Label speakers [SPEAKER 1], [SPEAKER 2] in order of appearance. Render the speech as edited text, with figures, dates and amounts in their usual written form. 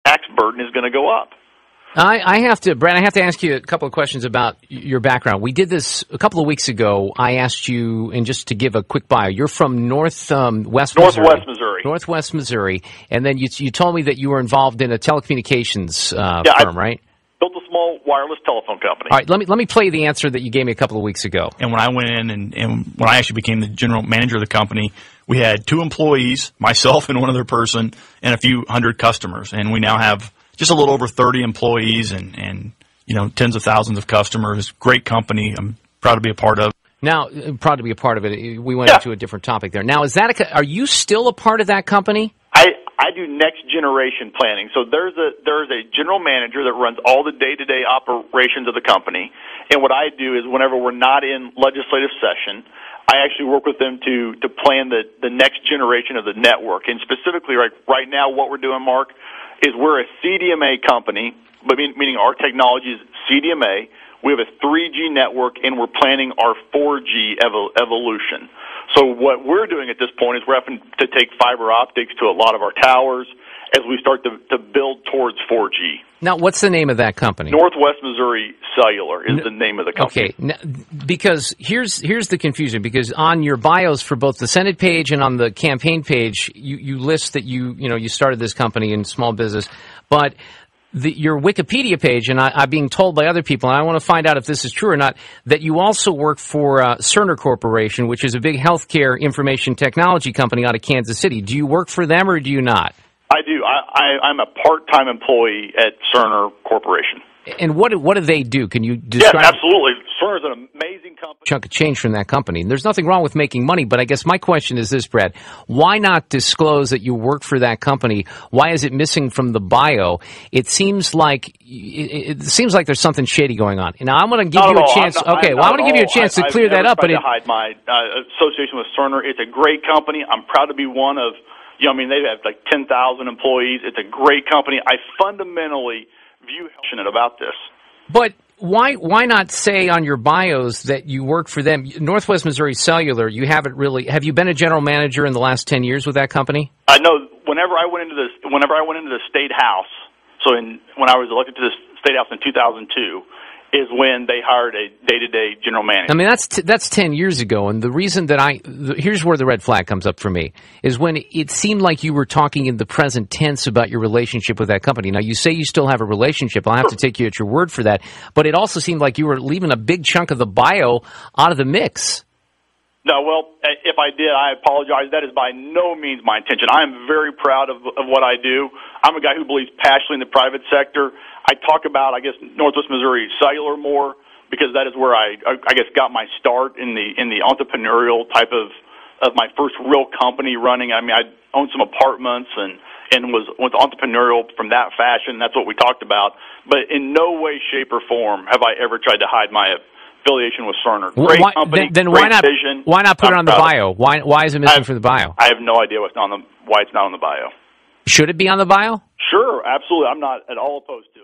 [SPEAKER 1] tax burden is going to go up.
[SPEAKER 2] I have to, Brad, I have to ask you a couple of questions about your background. We did this a couple of weeks ago. I asked you, and just to give a quick bio, you're from Northwest Missouri, and then you told me that you were involved in a telecommunications firm, right?
[SPEAKER 1] Built a small wireless telephone company.
[SPEAKER 2] All right, let me play the answer that you gave me a couple of weeks ago.
[SPEAKER 3] And when I went in and when I actually became the general manager of the company, we had 2 employees, myself and one other person, and a few hundred customers, and we now have just a little over 30 employees and tens of thousands of customers. Great company. I'm proud to be a part of.
[SPEAKER 2] Now, proud to be a part of it. We went into a different topic there. Now, are you still a part of that company?
[SPEAKER 1] I do next generation planning. So there's a general manager that runs all the day-to-day operations of the company. And what I do is whenever we're not in legislative session, I actually work with them to plan the next generation of the network. And specifically right now what we're doing, Mark, is we're a CDMA company, but meaning our technology is CDMA. We have a 3G network, and we're planning our 4G evolution. So what we're doing at this point is we're having to take fiber optics to a lot of our towers as we start to build towards 4G.
[SPEAKER 2] Now, what's the name of that company?
[SPEAKER 1] Northwest Missouri Cellular is the name of the company.
[SPEAKER 2] Okay, now, because here's the confusion, because on your bios for both the Senate page and on the campaign page, you list that you started this company in small business, but your Wikipedia page, and I'm being told by other people, and I want to find out if this is true or not, that you also work for Cerner Corporation, which is a big healthcare information technology company out of Kansas City. Do you work for them or do you not?
[SPEAKER 1] I do. I'm a part-time employee at Cerner Corporation.
[SPEAKER 2] And what do they do? Can you describe?
[SPEAKER 1] Yeah, absolutely. Cerner's an amazing company.
[SPEAKER 2] Chunk of change from that company. And there's nothing wrong with making money, but I guess my question is this, Brad. Why not disclose that you work for that company? Why is it missing from the bio? It seems like there's something shady going on. And now I'm going to give you a chance. I'm going to give you a chance to clear that up.
[SPEAKER 1] But I hide my association with Cerner. It's a great company. I'm proud to be one of. They have like 10,000 employees. It's a great company. I fundamentally view passionate about this.
[SPEAKER 2] But why not say on your bios that you work for them? Northwest Missouri Cellular, have you been a general manager in the last 10 years with that company?
[SPEAKER 1] I know whenever I went into the state house, when I was elected to the state house in 2002, is when they hired a day-to-day general manager.
[SPEAKER 2] I mean, that's 10 years ago, and the reason that here's where the red flag comes up for me, is when it seemed like you were talking in the present tense about your relationship with that company. Now, you say you still have a relationship. I'll have to take you at your word for that, but it also seemed like you were leaving a big chunk of the bio out of the mix.
[SPEAKER 1] No, well, if I did, I apologize. That is by no means my intention. I am very proud of what I do. I'm a guy who believes passionately in the private sector. I talk about, Northwest Missouri Cellular more because that is where I got my start in the entrepreneurial type of my first real company running. I mean, I owned some apartments and was entrepreneurial from that fashion. That's what we talked about. But in no way, shape, or form have I ever tried to hide my affiliation with Cerner. Great company,
[SPEAKER 2] then
[SPEAKER 1] great vision.
[SPEAKER 2] Why not put it on the bio? Why is it missing from the bio?
[SPEAKER 1] I have no idea why it's not on the bio.
[SPEAKER 2] Should it be on the bio?
[SPEAKER 1] Sure, absolutely. I'm not at all opposed to it.